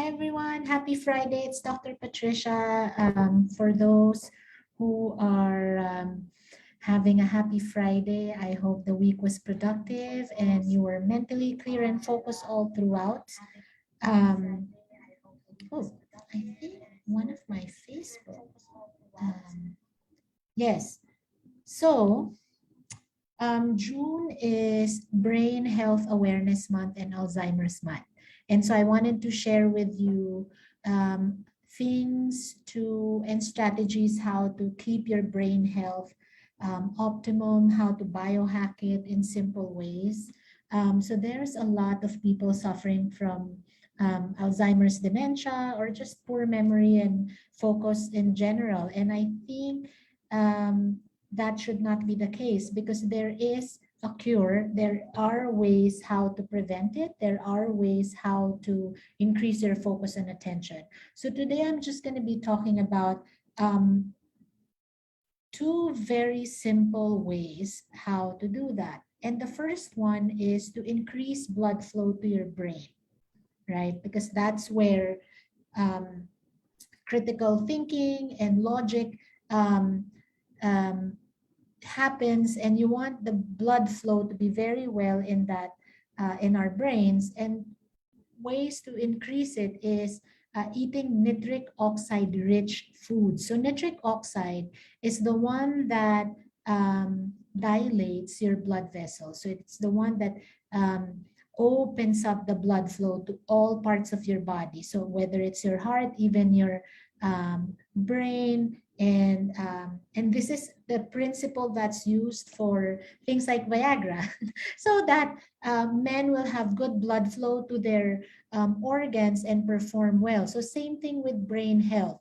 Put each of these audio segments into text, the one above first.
everyone. Happy Friday. It's Dr. Patricia. For those who are having a happy Friday, I hope the week was productive and you were mentally clear and focused all throughout. Um, oh, I think one of my Facebook. Um, yes. So, June is Brain Health Awareness Month and Alzheimer's Month. And so I wanted to share with you things to and strategies how to keep your brain health optimum, how to biohack it in simple ways. So there's a lot of people suffering from Alzheimer's dementia or just poor memory and focus in general. And I think that should not be the case because there is a cure. There are ways how to prevent it. There are ways how to increase your focus and attention. So today I'm just going to be talking about two very simple ways how to do that. And the first one is to increase blood flow to your brain, right? Because that's where um, critical thinking and logic um, um, happens, and you want the blood flow to be very well in that in our brains. And ways to increase it is eating nitric oxide rich foods. So nitric oxide is the one that dilates your blood vessels. So it's the one that opens up the blood flow to all parts of your body. So whether it's your heart, even your brain, and this is the principle that's used for things like Viagra, so that men will have good blood flow to their organs and perform well. So same thing with brain health.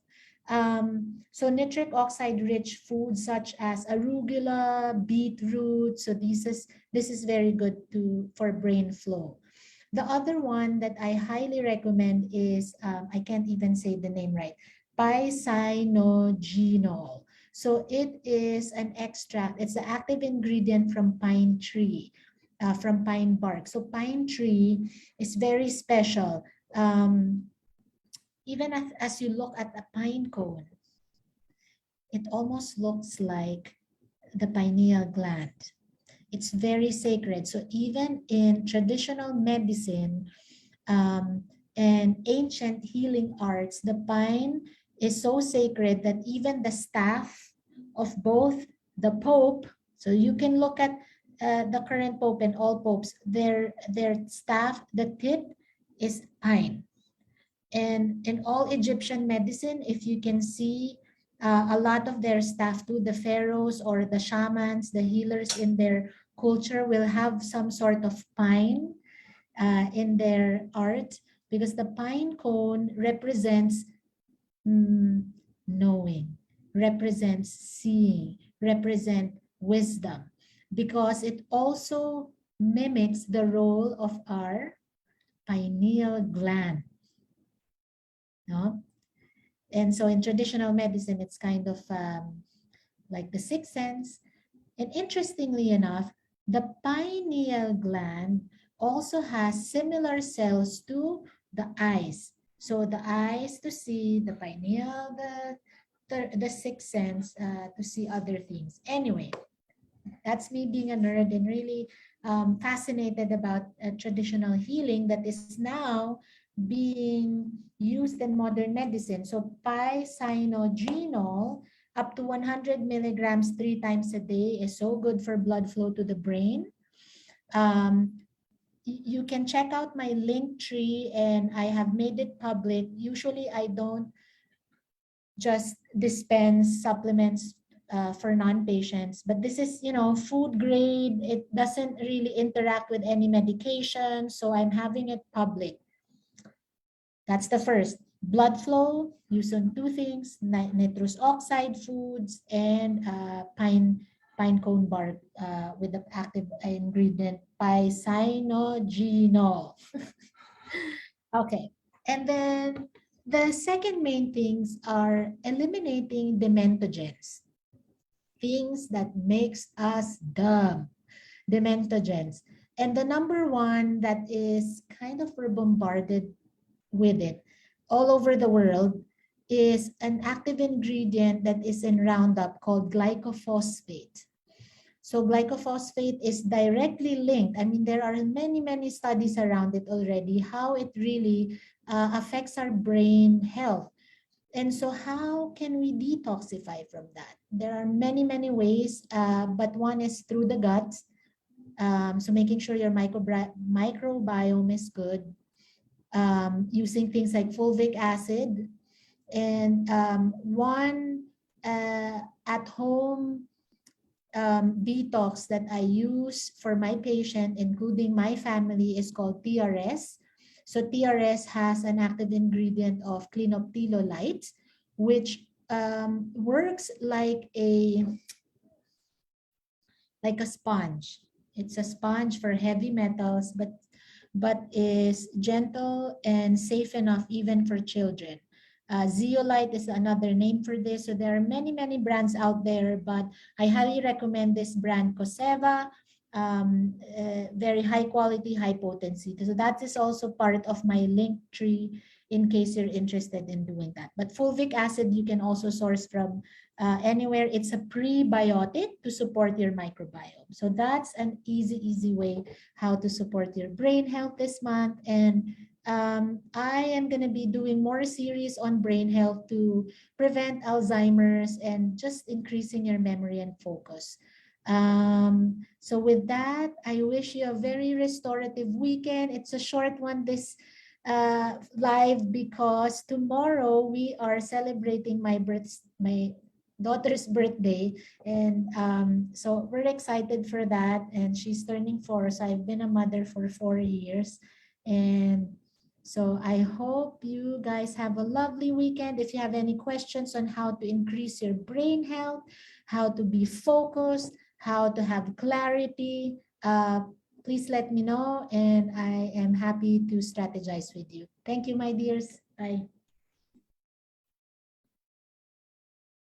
So nitric oxide rich foods such as arugula, beetroot. So this is very good for brain flow. The other one that I highly recommend is I can't even say the name right. Picinogenol. So it is an extract. It's the active ingredient from pine tree, from pine bark. So pine tree is very special. Even as you look at a pine cone, it almost looks like the pineal gland. It's very sacred. So even in traditional medicine and ancient healing arts, the pine is so sacred that even the staff of both the Pope, so you can look at the current Pope and all popes, their staff, the tip is pine. And in all Egyptian medicine, if you can see a lot of their staff too, the pharaohs or the shamans, the healers in their culture will have some sort of pine in their art, because the pine cone represents knowing, represents seeing, represent wisdom, because it also mimics the role of our pineal gland. No? And so in traditional medicine, it's kind of like the sixth sense. And interestingly enough, the pineal gland also has similar cells to the eyes. So the eyes to see, the pineal, the sixth sense to see other things. Anyway, that's me being a nerd and really fascinated about traditional healing that is now being used in modern medicine. So picinogenol up to 100 milligrams 3 times a day is so good for blood flow to the brain. You can check out my link tree, and I have made it public. Usually I don't just dispense supplements for non-patients, but this is, food grade. It doesn't really interact with any medication, so I'm having it public. That's the first. Blood flow, use on two things: nitrous oxide foods and pine cone bark with the active ingredient picinogenol. Okay, and then the second main things are eliminating dementogens, things that makes us dumb, dementogens. And the number one that is kind of we're bombarded with it all over the world is an active ingredient that is in Roundup called glycophosphate. So glycophosphate is directly linked. I mean, there are many, many studies around it already, how it really affects our brain health. And so how can we detoxify from that? There are many, many ways, but one is through the gut. So making sure your microbiome is good, using things like fulvic acid, and one at-home detox that I use for my patient, including my family, is called TRS. So TRS has an active ingredient of clinoptilolite, which works like a sponge. It's a sponge for heavy metals, but is gentle and safe enough even for children. Zeolite is another name for this. So there are many, many brands out there, but I highly recommend this brand, Coseva. Very high quality, high potency. So that is also part of my link tree in case you're interested in doing that. But fulvic acid you can also source from anywhere. It's a prebiotic to support your microbiome. So that's an easy way how to support your brain health this month. And I am going to be doing more series on brain health to prevent Alzheimer's and just increasing your memory and focus. So with that, I wish you a very restorative weekend. It's a short one this live because tomorrow we are celebrating my daughter's birthday, and so we're excited for that, and she's turning 4. So I've been a mother for 4 years, and so I hope you guys have a lovely weekend. If you have any questions on how to increase your brain health, how to be focused, how to have clarity, please let me know, and I am happy to strategize with you. Thank you, my dears. Bye.